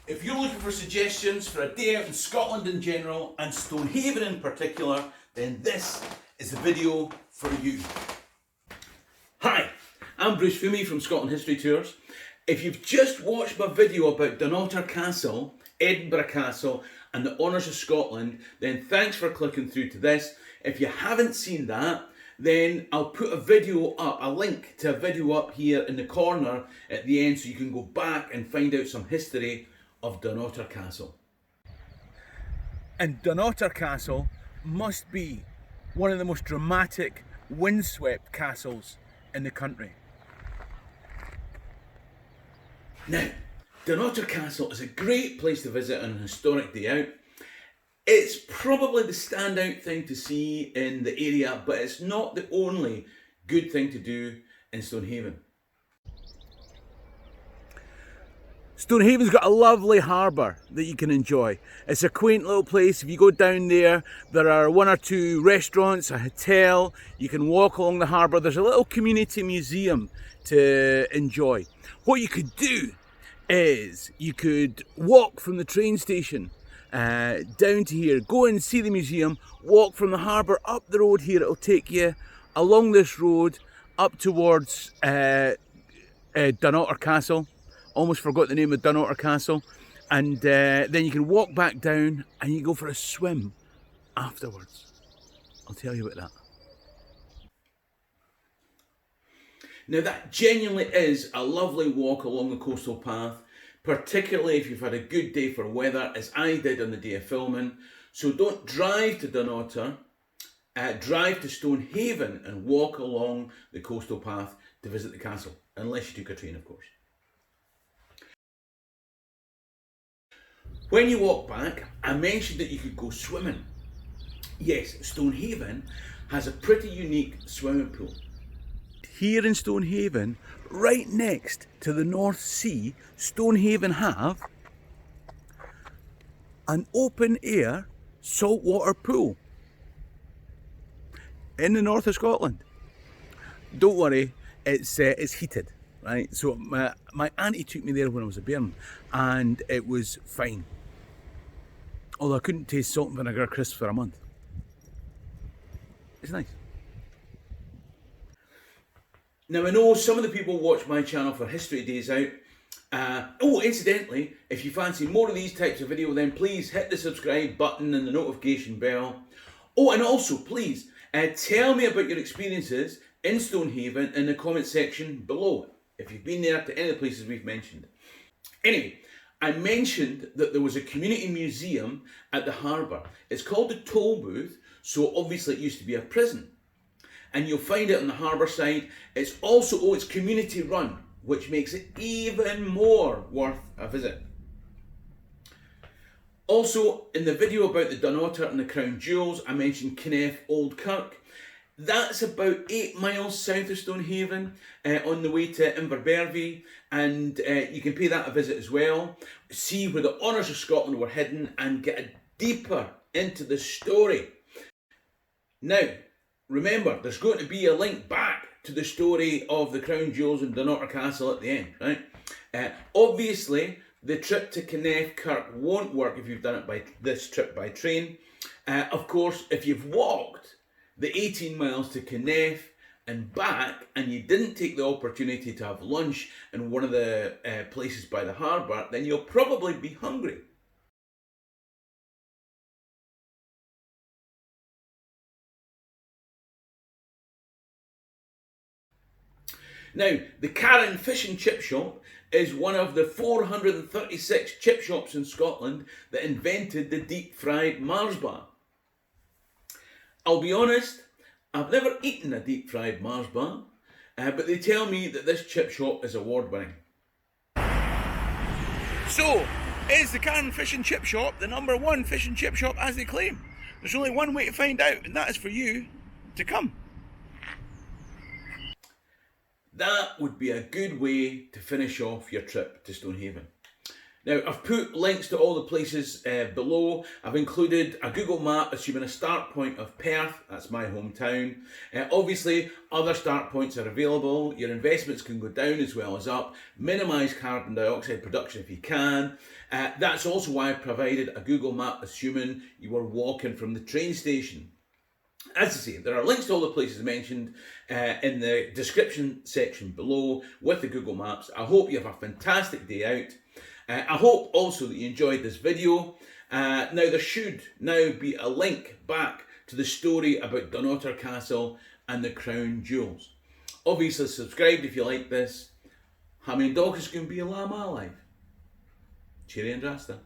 If you're looking for suggestions for a day out in Scotland in general and Stonehaven in particular, then this is the video for you. Hi, I'm Bruce Fummey from Scotland History Tours. If you've just watched my video about Dunnottar Castle, Edinburgh Castle and the Honours of Scotland, then thanks for clicking through to this. If you haven't seen that, then I'll put a video up, a link to a video up here in the corner at the end so you can go back and find out some history of Dunnottar Castle. And Dunnottar Castle must be one of the most dramatic, windswept castles in the country. Now, Dunnottar Castle is a great place to visit on a historic day out. It's probably the standout thing to see in the area, but it's not the only good thing to do in Stonehaven. Stonehaven's got a lovely harbour that you can enjoy. It's a quaint little place. If you go down there, there are one or two restaurants, a hotel, you can walk along the harbour. There's a little community museum to enjoy. What you could do is you could walk from the train station down to here, go and see the museum, walk from the harbour up the road here. It'll take you along this road up towards Dunnottar Castle. Almost forgot the name of Dunnottar Castle. And then you can walk back down and you go for a swim afterwards. I'll tell you about that. Now that genuinely is a lovely walk along the coastal path, particularly if you've had a good day for weather, as I did on the day of filming. So don't drive to Dunnottar, drive to Stonehaven and walk along the coastal path to visit the castle, unless you took a train, of course. When you walk back, I mentioned that you could go swimming. Yes, Stonehaven has a pretty unique swimming pool. Here in Stonehaven, right next to the North Sea, Stonehaven have an open air saltwater pool in the north of Scotland. Don't worry, it's heated, right? So my auntie took me there when I was a bairn and it was fine. Although I couldn't taste salt and vinegar crisps for a month. It's nice. Now I know some of the people watch my channel for History Days Out. Incidentally, if you fancy more of these types of video, then please hit the subscribe button and the notification bell. Oh, and also please tell me about your experiences in Stonehaven in the comment section below, if you've been there to any of the places we've mentioned. Anyway, I mentioned that there was a community museum at the harbour. It's called the Tollbooth, so obviously it used to be a prison. And you'll find it on the harbour side. It's also, it's community run, which makes it even more worth a visit. Also, in the video about the Dunnottar and the Crown Jewels, I mentioned Kineff Old Kirk. That's about 8 miles south of Stonehaven on the way to Inverbervie, and you can pay that a visit as well. See where the Honours of Scotland were hidden and get deeper into the story. Now, remember, there's going to be a link back to the story of the Crown Jewels and Dunnottar Castle at the end, right? Obviously, the trip to Kineff Kirk won't work if you've done it by this trip by train. Of course, if you've walked the 18 miles to Kineff and back and you didn't take the opportunity to have lunch in one of the places by the harbour, then you'll probably be hungry. Now, the Carron Fish and Chip Shop is one of the 436 chip shops in Scotland that invented the deep-fried Mars bar. I'll be honest, I've never eaten a deep-fried Mars bar, but they tell me that this chip shop is award-winning. So, is the Carron Fish and Chip Shop the #1 fish and chip shop as they claim? There's only one way to find out, and that is for you to come. That would be a good way to finish off your trip to Stonehaven. Now, I've put links to all the places below. I've included a Google map assuming a start point of Perth, that's my hometown. Obviously, other start points are available. Your investments can go down as well as up. Minimise carbon dioxide production if you can. That's also why I provided a Google map assuming you were walking from the train station. As I say, there are links to all the places mentioned in the description section below with the Google Maps. I hope you have a fantastic day out. I hope also that you enjoyed this video. Now there should now be a link back to the story about Dunnottar Castle and the crown jewels. Obviously subscribe if you like this. Ha mín dóchas gún bí a lá má live. Cheery and Rasta.